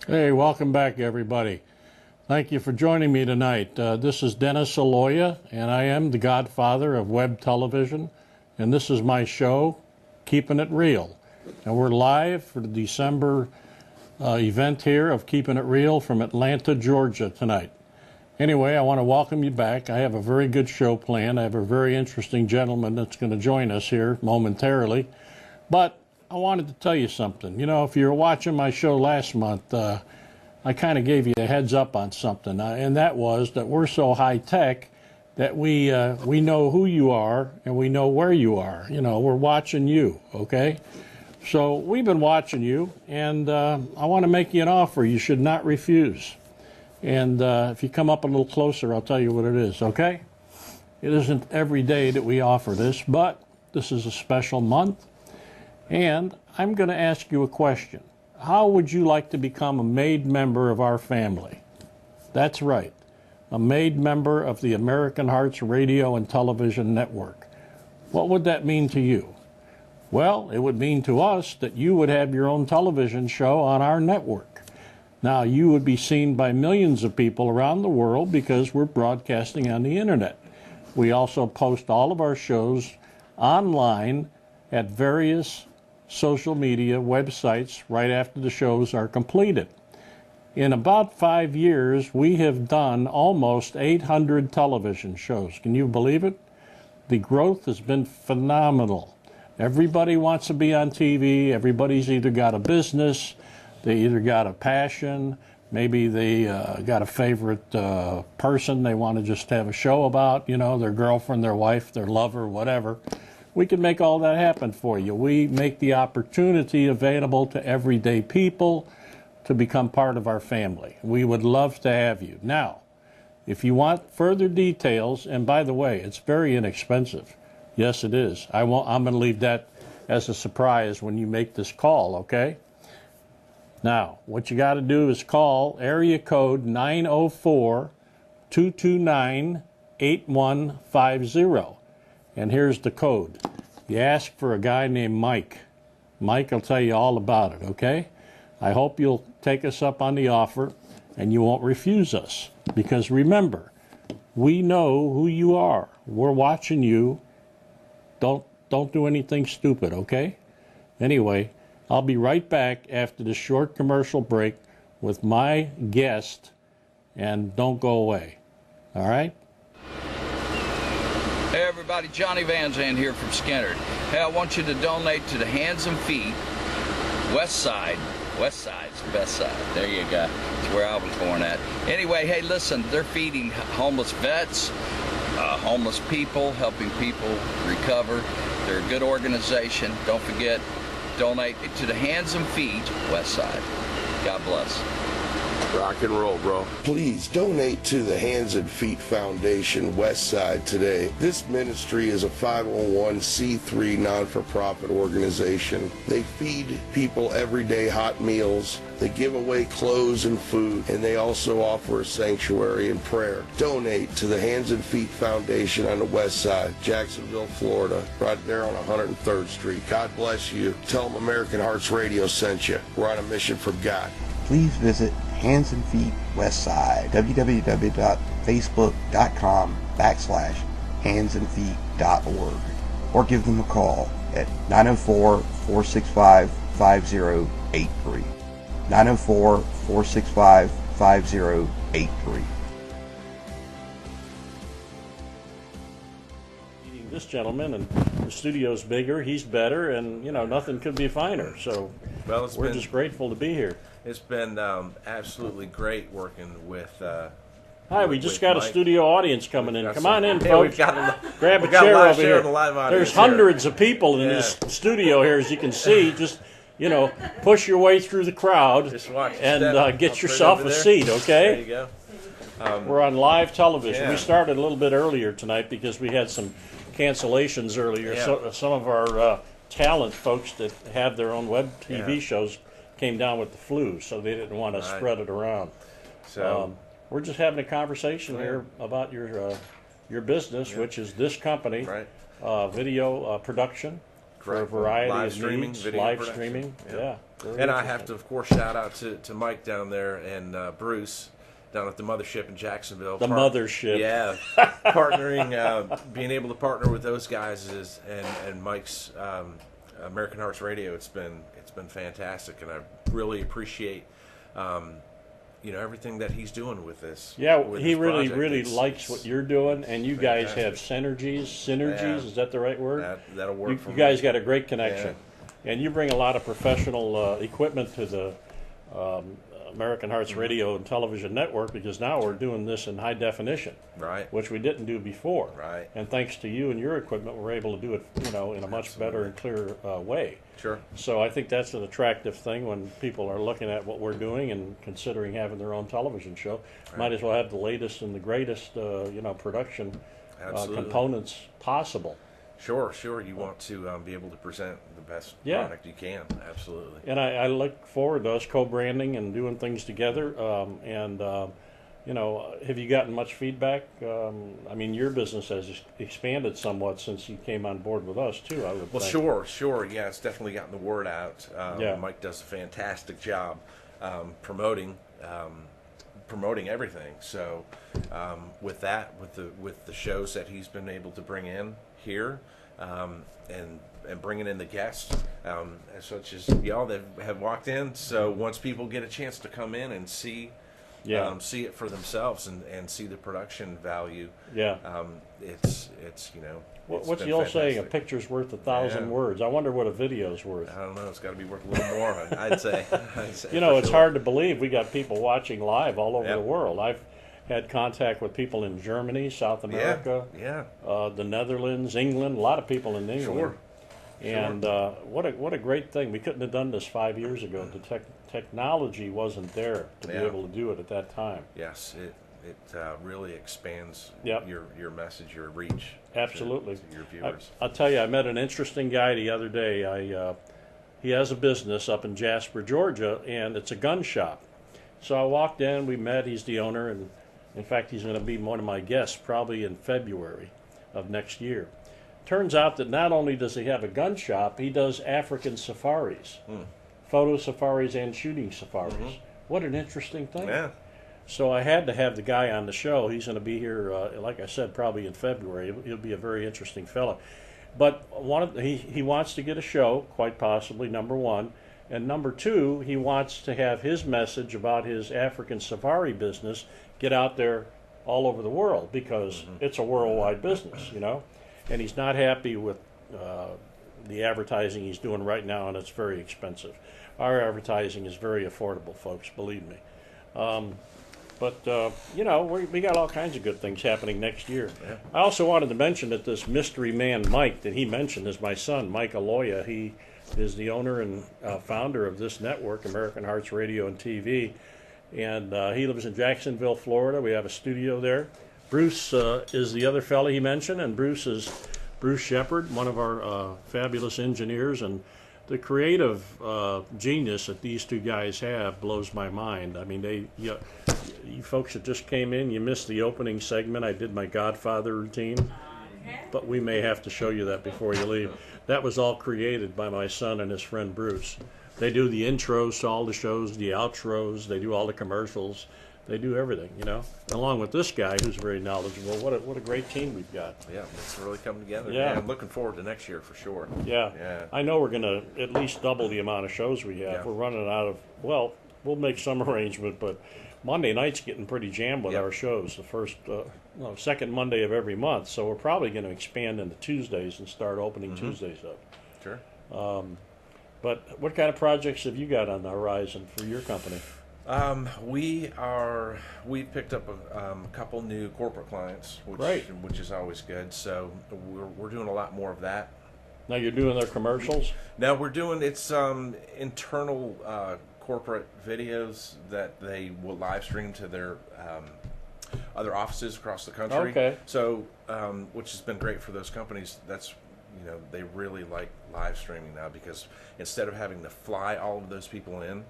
Hey, welcome back, everybody. Thank you for joining me tonight. This is Dennis Aloia, and I am the godfather of web television, and this is my show, Keepin' It Real. And we're live for the December event here of Keepin' It Real from Atlanta, Georgia tonight. Anyway, I want to welcome you back. I have a very good show planned. I have a very interesting gentleman that's going to join us here momentarily. But I wanted to tell you something. You know, if you were watching my show last month, I kind of gave you a heads up on something, and that was that we're so high tech that we know who you are and we know where you are. You know, we're watching you, okay? So we've been watching you, and I want to make you an offer you should not refuse. And if you come up a little closer, I'll tell you what it is, okay? It isn't every day that we offer this, but this is a special month. And I'm going to ask you a question. How would you like to become a made member of our family? That's right, a made member of the American Hearts Radio and Television Network. What would that mean to you? Well, it would mean to us that you would have your own television show on our network. Now, you would be seen by millions of people around the world because we're broadcasting on the internet. We also post all of our shows online at various social media websites right after the shows are completed. In about 5 years, we have done almost 800 television shows. Can you believe it? The growth has been phenomenal. Everybody wants to be on TV. Everybody's either got a business, they either got a passion, maybe they got a favorite person they want to just have a show about, you know, their girlfriend, their wife, their lover, whatever. We can make all that happen for you. We make the opportunity available to everyday people to become part of our family. We would love to have you. Now, if you want further details, and by the way, it's very inexpensive. Yes, it is. I'm going to leave that as a surprise when you make this call, okay? Now, what you got to do is call area code 904-229-8150. And here's the code. You ask for a guy named Mike. Mike will tell you all about it, okay? I hope you'll take us up on the offer and you won't refuse us. Because remember, we know who you are. We're watching you. Don't do anything stupid, okay? Anyway, I'll be right back after this short commercial break with my guest, and don't go away. All right? Hey everybody, Johnny Van Zandt here from Skinner. Hey, I want you to donate to the Hands and Feet West Side. West Side's the best side. There you go. It's where I was born at. Anyway, hey, listen, they're feeding homeless vets, homeless people, helping people recover. They're a good organization. Don't forget, donate to the Hands and Feet West Side. God bless. Rock and roll, bro. Please donate to the Hands and Feet Foundation West Side today. This ministry is a 501c3 non-for-profit organization. They feed people everyday hot meals. They give away clothes and food, and they also offer a sanctuary and prayer. Donate to the Hands and Feet Foundation on the West Side, Jacksonville, Florida, right there on 103rd Street. God bless you. Tell them American Hearts Radio sent you. We're on a mission for God. Please visit Hands and Feet Westside, www.facebook.com/handsandfeet.org, or give them a call at 904-465-5083. 904-465-5083. This gentleman, and the studio's bigger, he's better, and you know, nothing could be finer. So we're just grateful to be here. It's been absolutely great working with. Hi, we just got a studio audience coming in. Come on in, yeah, folks. Grab a chair over here. There's hundreds of people in this studio here, as you can see. Just, you know, push your way through the crowd and get yourself a seat, okay? There you go. We're on live television. Yeah. We started a little bit earlier tonight because we had some cancellations earlier. Yeah. So, some of our talent folks that have their own web TV shows came down with the flu, so they didn't want to spread it around. So we're just having a conversation here about your business, which is this company, video production. for a variety live of streaming, needs, video live production. streaming. Yeah. Very And I interesting. have to, of course, shout out to Mike down there and Bruce down at the mothership in Jacksonville. The mothership. Yeah, partnering, being able to partner with those guys and Mike's American Hearts Radio. It's been fantastic, and I really appreciate everything that he's doing with this. Yeah, with he this really, project. really It's- likes what you're doing, and you guys have synergies. Yeah. Is that the right word? That'll work. for You me. guys got a great connection, and you bring a lot of professional equipment to the American Hearts Mm-hmm. Radio and Television Network, because now we're doing this in high definition, Right. which we didn't do before. Right. And thanks to you and your equipment, we're able to do it, in a much better and clearer way. Sure. So I think that's an attractive thing when people are looking at what we're doing and considering having their own television show. Might as well have the latest and the greatest, production Absolutely. components possible. Sure. You want to be able to present the best Yeah. product you can. Absolutely. And I look forward to us co-branding and doing things together. Have you gotten much feedback? Your business has expanded somewhat since you came on board with us, too, I would Well, think. sure. Yeah, it's definitely gotten the word out. Yeah. Mike does a fantastic job promoting everything. So with the shows that he's been able to bring in here, and bringing in the guests, such as y'all that have walked in. So once people get a chance to come in and see it for themselves and see the production value, Yeah. it's What's been the old saying? A fantastic. picture's worth 1,000 words. I wonder what a video's worth. I don't know. It's got to be worth a little more. I'd say. It's for hard sure. to believe we got people watching live all over Yep. the world. I've had contact with people in Germany, South America, Yeah. the Netherlands, England. A lot of people in England. Sure. And what a great thing. We couldn't have done this 5 years ago. The technology wasn't there to be Yeah. able to do it at that time. Yes. It really expands Yep. your message, your reach. Absolutely. To your viewers. I'll tell you, I met an interesting guy the other day. He has a business up in Jasper, Georgia, and it's a gun shop. So I walked in, we met, he's the owner, and in fact, he's going to be one of my guests probably in February of next year. Turns out that not only does he have a gun shop, he does African safaris, photo safaris and shooting safaris. What an interesting thing. Yeah. So I had to have the guy on the show. He's going to be here, like I said, probably in February. He'll be a very interesting fellow. But he wants to get a show, quite possibly, number one. And number two, he wants to have his message about his African safari business get out there all over the world, because it's a worldwide business, And he's not happy with the advertising he's doing right now, and it's very expensive. Our advertising is very affordable, folks, believe me. We got all kinds of good things happening next year. Yeah. I also wanted to mention that this mystery man, Mike, that he mentioned is my son, Mike Aloia. He is the owner and founder of this network, American Hearts Radio and TV. And he lives in Jacksonville, Florida. We have a studio there. Bruce is the other fellow he mentioned, and Bruce is Bruce Shepard, one of our fabulous engineers. And the creative genius that these two guys have blows my mind. I mean, you folks that just came in, you missed the opening segment. I did my Godfather routine, but we may have to show you that before you leave. That was all created by my son and his friend Bruce. They do the intros to all the shows, the outros, they do all the commercials. They do everything, along with this guy who's very knowledgeable. What a great team we've got. Yeah, it's really come together. Yeah. I'm looking forward to next year for sure. Yeah. Yeah. I know we're going to at least double the amount of shows we have. Yeah. We're running out of, we'll make some arrangement, but Monday night's getting pretty jammed with Yep. our shows, the second Monday of every month. So we're probably going to expand into Tuesdays and start opening Tuesdays up. Sure. But what kind of projects have you got on the horizon for your company? We picked up a couple new corporate clients, which is always good. So we're doing a lot more of that. Now you're doing their commercials? Now we're doing internal corporate videos that they will live stream to their other offices across the country. Okay. So which has been great for those companies. That's they really like live streaming now, because instead of having to fly all of those people in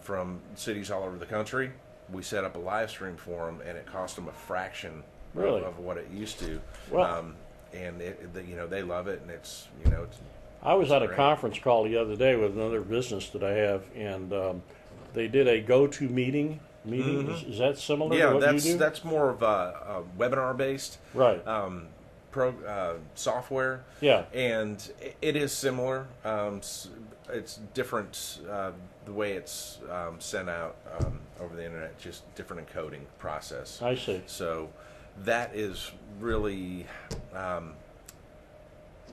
from cities all over the country, we set up a live stream for them, and it cost them a fraction of what it used to. Well, and they love it, and it's I was at a Great. conference call the other day with another business that I have, and they did a go-to meeting. Is that similar to what you do? That's more of a webinar based Right. software. Yeah. And it is similar. It's different the way it's sent out over the internet, just different encoding process. I see. So that is really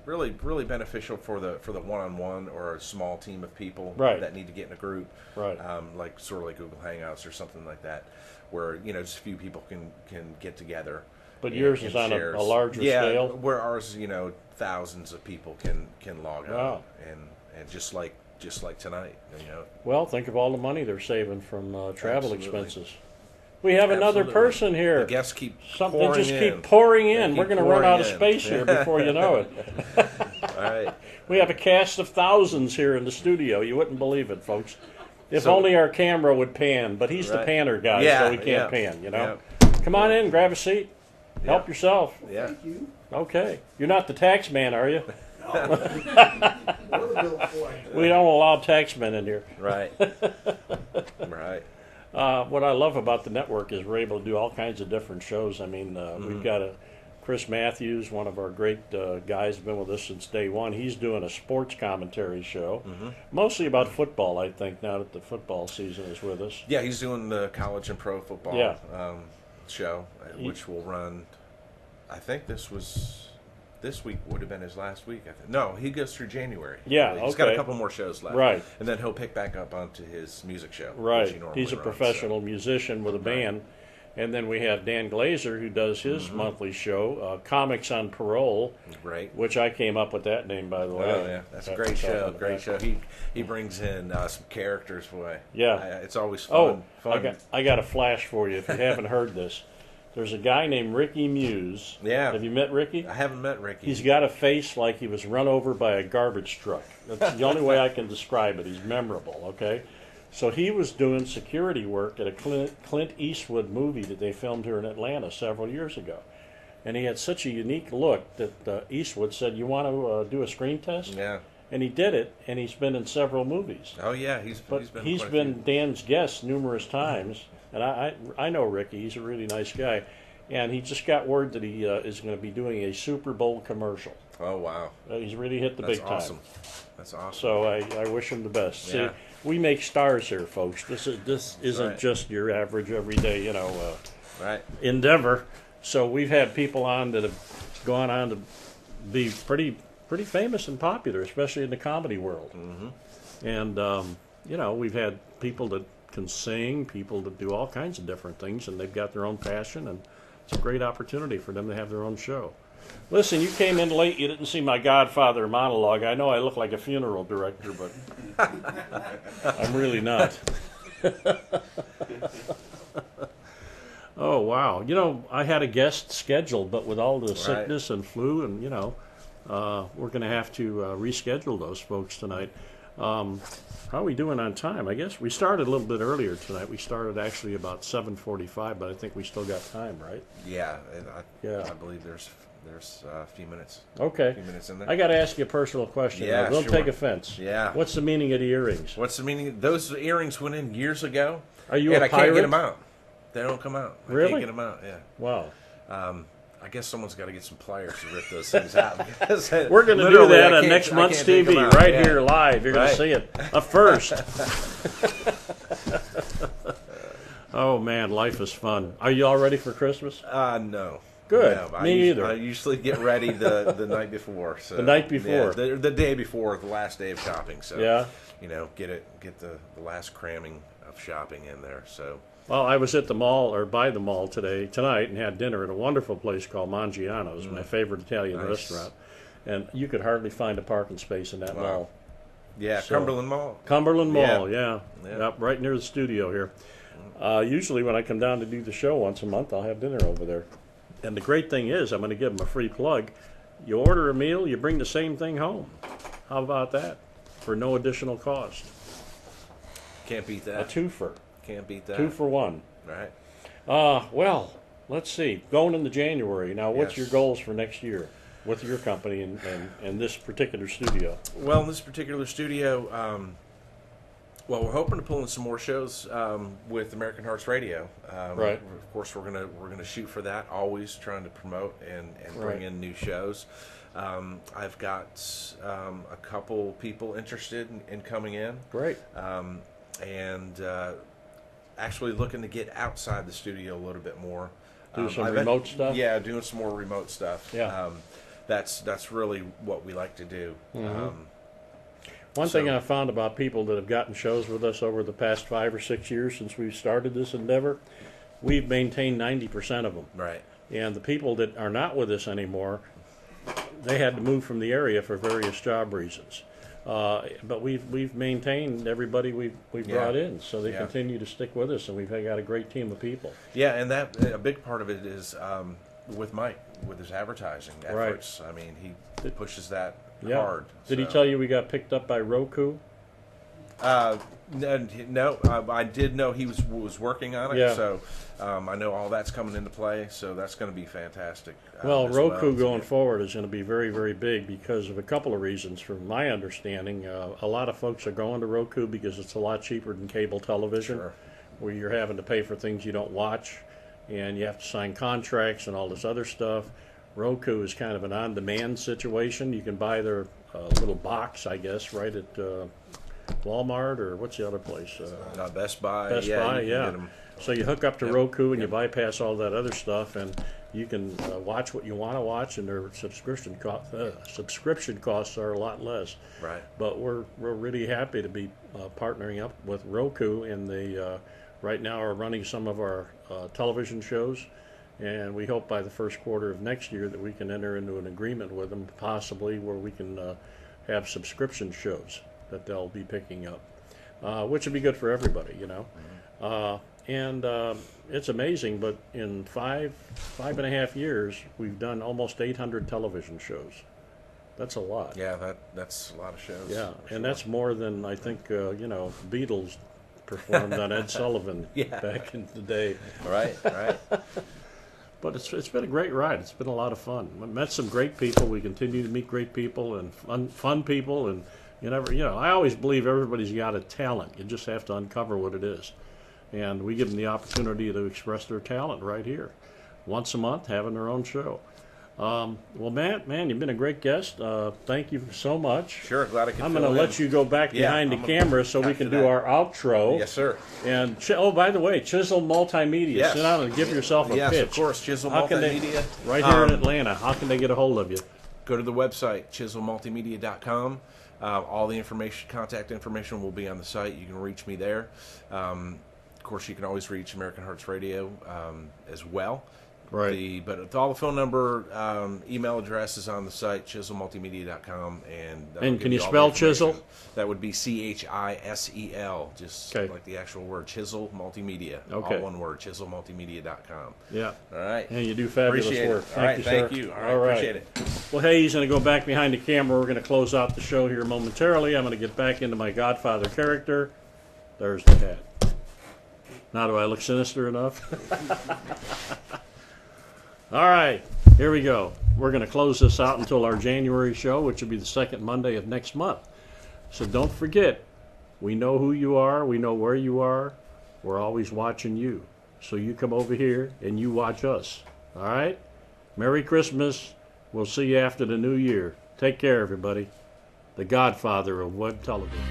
really beneficial for the one-on-one or a small team of people Right. that need to get in a group, Right. like sort of like Google Hangouts or something like that, where just a few people can get together. But and- yours and is on shares. a larger yeah, scale? where ours, thousands of people can log Wow. on, and just like tonight, Well, think of all the money they're saving from travel Absolutely. expenses. We have another Absolutely. person here. The guests keep Something pouring just in. keep pouring They in. keep We're going to run pouring out of in. space here before you know it. All right. We have a cast of thousands here in the studio. You wouldn't believe it, folks. If So- only our camera would pan, but he's the Right. panner guy, Yeah, so he can't yeah, pan, yeah. Come on in, grab a seat. Help yourself. Yeah. Okay. You're not the tax man, are you? We don't allow taxmen in here. Right. Right. What I love about the network is we're able to do all kinds of different shows. I mean, we've got Chris Matthews, one of our great guys, been with us since day one. He's doing a sports commentary show, mostly about football, I think, now that the football season is with us. Yeah, he's doing the college and pro football Yeah. show, which will run. I think this week would have been his last week. No, he goes through January. Yeah, He's got a okay. couple more shows left. Right. And then he'll pick back up onto his music show. Which Right. he normally He's a runs, professional musician with a band. And then we have Dan Glazer, who does his monthly show, Comics on Parole, So. Right. which I came up with that name, by the way. Oh yeah, that's a great show. Great show. He brings in some characters, boy. Yeah. It's always Oh, fun. I got a flash for you if you haven't heard this. There's a guy named Ricky Muse. Yeah. Have you met Ricky? I haven't met Ricky. He's got a face like he was run over by a garbage truck. That's the only way I can describe it. He's memorable, okay? So he was doing security work at a Clint Eastwood movie that they filmed here in Atlanta several years ago. And he had such a unique look that Eastwood said, "You want to do a screen test?" Yeah. And he did it, and he's been in several movies. Oh yeah, But he's been. he's quite a been few. Dan's guest numerous times, and I know Ricky. He's a really nice guy, and he just got word that he is going to be doing a Super Bowl commercial. Oh wow, He's really hit the that's big time. awesome. That's awesome. So I wish him the best. Yeah. See, we make stars here, folks. This isn't right. just your average everyday Right. endeavor. So we've had people on that have gone on to be pretty famous and popular, especially in the comedy world. Mm-hmm. And we've had people that can sing, people that do all kinds of different things, and they've got their own passion, and it's a great opportunity for them to have their own show. Listen, you came in late. You didn't see my Godfather monologue. I know I look like a funeral director, but I'm really not. Oh, wow. I had a guest scheduled, but with all the sickness and flu, and, we're going to have to reschedule those folks tonight. How are we doing on time? I guess we started a little bit earlier tonight. We started actually about 7:45, but I think we still got time, right? Yeah. And Yeah. I believe there's a few minutes. Okay. A few minutes in there. I got to ask you a personal question. Yeah, Now, don't sure. take offense. Yeah. What's the meaning of the earrings? What's the meaning? Those earrings went in years ago. Are you and a I can't pirate? get them out. They don't come out. I Really? can't get them out. Yeah. Wow. I guess someo's got to get some pliers to rip those things out. because We're going to do literally, that I on can't- next I month's can't take them TV, out. right Yeah. here live. You're going Right. to see it up first. Oh, man, life is fun. Are you all ready for Christmas? No. Good. No, Me either. I usually get ready the night before. So, The night before. Yeah, the day before, the last day of shopping. So Yeah. get the last cramming of shopping in there. So Well, I was at the mall, or by the mall tonight, and had dinner at a wonderful place called Mangiano's, my favorite Italian Nice. restaurant. And you could hardly find a parking space in that Wow. mall. yeah, So- Cumberland Mall. Cumberland Mall, Yeah. yeah. Yep, right near the studio here. Usually when I come down to do the show once a month, I'll have dinner over there. And the great thing is, I'm going to give them a free plug. You order a meal, you bring the same thing home. How about that? For no additional cost. Can't beat A that. twofer. Can't beat that. 2 for 1. Right. Well, let's see. Going into January. Now, what's Yes. your goals for next year? with your company and this particular studio? Well, in this particular studio, well, we're hoping to pull in some more shows with American Hearts Radio. Right. Of course, we're gonna shoot for that. Always trying to promote and bring in new shows. I've got a couple people interested in coming in. Great. And actually looking to get outside the studio a little bit more. Do some remote stuff? Yeah, doing some more remote stuff. Yeah. That's really what we like to do. One thing I found about people that have gotten shows with us over the past 5 or 6 years since we've started this endeavor, we've maintained 90% of them. Right. And the people that are not with us anymore, they had to move from the area for various job reasons. But we've maintained everybody we've brought in, so they continue to stick with us, and we've got a great team of people. Yeah, and that a big part of it is with Mike, with his advertising efforts. Right. I mean, he pushes that hard. Did he tell you we got picked up by Roku? No, I did know he was working on it. Yeah. So I know all that's coming into play. So that's going to be fantastic. Well, Roku going forward is going to be very, very big because of a couple of reasons. From my understanding, a lot of folks are going to Roku because it's a lot cheaper than cable television, where you're having to pay for things you don't watch, and you have to sign contracts and all this other stuff. Roku is kind of an on-demand situation. You can buy their little box, I guess, right at Walmart, or what's the other place? Best Buy. Best Buy, yeah. So you hook up to Roku and you bypass all that other stuff, and you can watch what you want to watch, and their subscription costs are a lot less. Right. But we're really happy to be partnering up with Roku, and they right now are running some of our television shows. And we hope by the first quarter of next year that we can enter into an agreement with them, possibly where we can have subscription shows that they'll be picking up, which would be good for everybody, you know. And it's amazing, but in five and a half years, we've done almost 800 television shows. That's a lot. Yeah, that's a lot of shows. Yeah, and that's more than I think, Beatles performed on Ed Sullivan back in the day. Right. But it's been a great ride. It's been a lot of fun. We met some great people. We continue to meet great people and fun people. And I always believe everybody's got a talent. You just have to uncover what it is. And we give them the opportunity to express their talent right here, once a month, having their own show. Well, Matt, you've been a great guest. Thank you so much. Sure, glad I could. I'm going to let you go back behind the camera so we can do our outro. Yes, sir. And by the way, Chisel Multimedia. Yes. Sit down and give yourself a pitch. Yes, of course, Chisel Multimedia. Right here in Atlanta. How can they get a hold of you? Go to the website, chiselmultimedia.com. All the contact information will be on the site. You can reach me there. Of course, you can always reach American Hearts Radio as well. Right. But all the phone number, email address is on the site, chiselmultimedia.com. And can you spell Chisel? That would be Chisel, just like the actual word, Chisel Multimedia. Okay. All one word, chiselmultimedia.com. Yeah. All right. And you do fabulous work. Thank you. All right. Appreciate it. Well, hey, he's going to go back behind the camera. We're going to close out the show here momentarily. I'm going to get back into my Godfather character. There's the cat. Now, do I look sinister enough? All right, here we go. We're going to close this out until our January show, which will be the second Monday of next month. So don't forget, we know who you are. We know where you are. We're always watching you. So you come over here and you watch us. All right? Merry Christmas. We'll see you after the new year. Take care, everybody. The Godfather of web television.